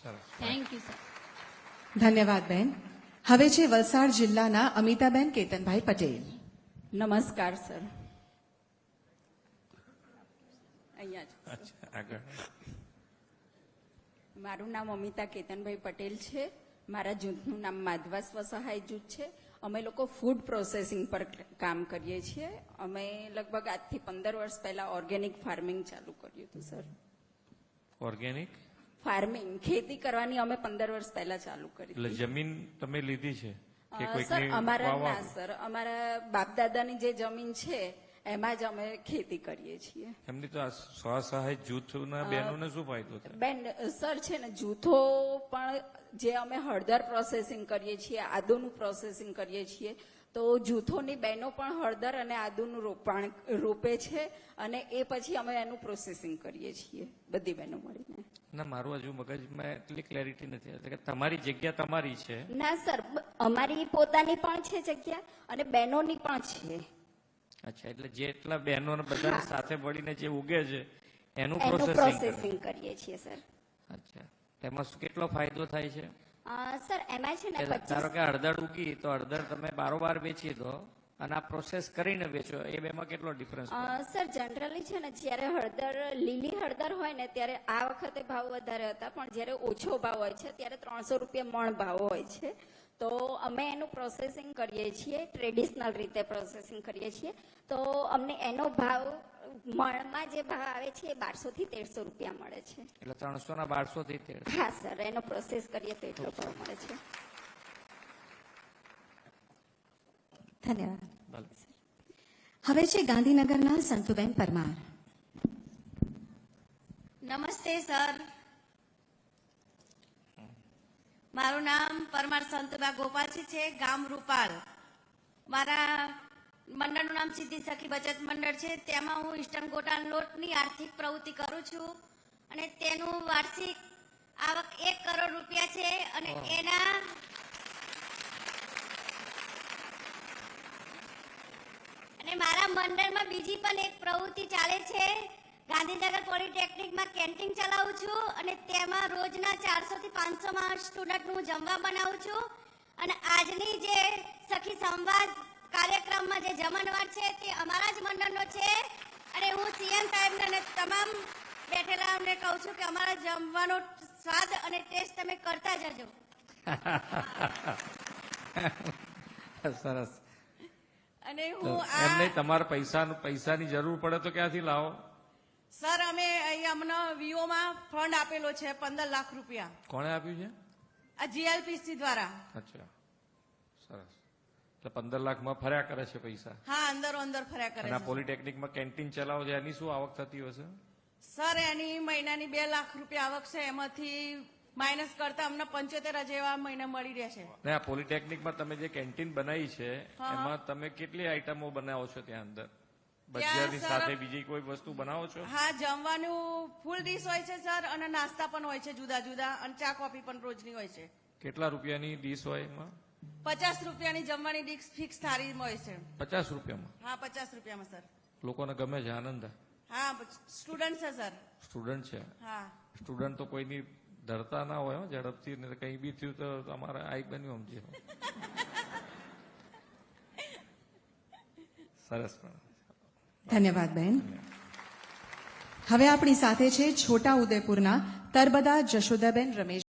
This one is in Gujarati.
Thank you sir. ધન્યવાદ બેન. હવે છે વલસાડ જિલ્લાના અમિતાબેન કેતનભાઈ પટેલ. નમસ્કાર સર. અહીંયા જ. મારું નામ અમિતા કેતનભાઈ પટેલ છે. મારા જૂથનું નામ માધવા સ્વસહાય જૂથ છે. અમે લોકો ફૂડ પ્રોસેસિંગ પર કામ કરીએ છીએ. અમે લગભગ આજથી 15 વર્ષ પહેલા ઓર્ગેનિક ફાર્મિંગ ચાલુ કર્યું હતું સર. ઓર્ગેનિક ફાર્મિંગ, ખેતી કરવાની અમે 15 વર્ષ પહેલા ચાલુ કરી. એટલે જમીન તમે લીધી છે કે સર કોઈકની અમારા વાવવા? ના સર, અમારા બાપ દાદાની જે જમીન છે એમાં જ અમે ખેતી કરીએ છીએ. એમની તો આ સ્વસહાય જૂથના બહેનોને શું ફાયદો થાય? બેન સર છે ને, જૂથો પણ જે અમે હળદર પ્રોસેસિંગ કરીએ છીએ, આદુનું પ્રોસેસિંગ કરીએ છીએ, તો જૂથોની બહેનો પણ હળદર અને આદુનું રોપે છે અને એ પછી અમે એનું પ્રોસેસિંગ કરીએ છીએ બધી બહેનો મળીને. ના, મારું હજુ મગજમાં એટલી ક્લેરિટી નથી આવતી કે તમારી જગ્યા તમારી છે. ના સર, અમારી પોતાની પણ છે જગ્યા અને બહેનોની પણ છે. અચ્છા, એટલે જેટલા બહેનો બધા સાથે મળીને જે ઉગે છે એનું પ્રોસેસિંગ પ્રોસેસિંગ. કરીએ છીએ સર. અચ્છા, તેમાં કેટલો ફાયદો થાય છે? સર એમાં છે ને કે ધારો કે હળદર ઉગી તો હળદર તમે બારોબાર વેચી દો અને આ પ્રોસેસ કરીને વેચો, એ બેમાં કેટલો ડિફરન્સ? સર જનરલી છે ને, જ્યારે હળદર લીલી હળદર હોય ને ત્યારે આ વખતે ભાવ વધારે હતા, પણ જ્યારે ઓછો ભાવ હોય છે ત્યારે 300 રૂપિયા મણ ભાવ હોય છે. તો અમે એનું પ્રોસેસિંગ કરીએ છીએ, ટ્રેડિશનલ રીતે પ્રોસેસિંગ કરીએ છીએ. તો અમને એનો ભાવ મણમાં જે ભાવ આવે છે એ 1200 થી 1300 રૂપિયા મળે છે. એટલે 300 ના 1200 થી 1300. હા સર, એનો પ્રોસેસ કરીએ તો એટલો ભાવ મળે છે. ધન્યવાદ. હવે છે ગાંધીનગરના સંતુબેન પરમાર. નમસ્તે સર, મારું નામ પરમાર સંતબા ગોપાલજી છે, ગામ રૂપાલ. મારા મંડળનું નામ સિદ્ધિ સખી બચત મંડળ છે. તેમાં હું ઇસ્ટર્ન ગોટાનો લોટની આર્થિક પ્રવૃત્તિ કરું છું અને તેનું વાર્ષિક આવક 1 કરોડ રૂપિયા છે. અને મારા મંડળમાં બીજી પણ એક પ્રવૃત્તિ ચાલે છે. ગાંધીનગર પોલિટેકનિકમાં કેન્ટીન ચલાવું છું અને તેમાં રોજના 400 થી 500 માં સ્ટુડન્ટનું જમવા બનાવું છું. અને આજની જે સખી સંવાદ કાર્યક્રમમાં જે જમણવાર છે તે અમારા જ મંડળનો છે. અને હું સીએમ સાહેબને અને તમામ બેઠેલાઓને કહું છું કે અમારા જમવાનો સ્વાદ અને ટેસ્ટ તમે કરતા જજો. સરસ. અને હું એમને તમારે પૈસાની જરૂર પડે તો ક્યાંથી લાવો? સર, અમે અહીંયા અમને વીઓમાં ફંડ આપેલો છે 15 લાખ રૂપિયા. કોણે આપ્યું છે? આ જીએલપીસી દ્વારા. અચ્છા, સરસ. એટલે 15 લાખમાં ફર્યા કરે છે પૈસા? હા, અંદર ફર્યા કરે અને છે. પોલિટેકનિકમાં કેન્ટીન ચલાવો છે એની શું આવક થતી હશે? સર, એની મહિનાની 2 લાખ રૂપિયા આવક છે. એમાંથી માઇનસ કરતા અમને 75 જેવા મહિને મળી રહેશે. ને આ પોલિટેકનિકમાં તમે જે કેન્ટીન બનાવી છે એમાં તમે કેટલી આઈટમો બનાવો છો ત્યાં અંદર? ભજીયાની સાથે બીજી કોઈ વસ્તુ બનાવો છો? હા, જમવાનું ફૂલ ડીશ હોય છે સર, અને નાસ્તા પણ હોય છે જુદા જુદા, અને ચા કોફી પણ રોજની હોય છે. કેટલા રૂપિયાની ડીશ હોય એમાં? 50 રૂપિયાની જમવાની ડીશ ફિક્સ થાળી હોય છે. 50 રૂપિયામાં? હા, 50 રૂપિયામાં સર. લોકોને ગમે છે, આનંદ? હા, સ્ટુડન્ટ છે સર. સ્ટુડન્ટ છે? હા. સ્ટુડન્ટ તો કોઈની ડરતા ના હોય ઝડપથી, ને કઈ બી થયું તો તમારે આઈ બન્યું સમજી. સરસ. ધન્યવાદ બેન. હવે આપણી સાથે છે છોટા ઉદેપુરના તરબદા જશોદાબેન રમેશ.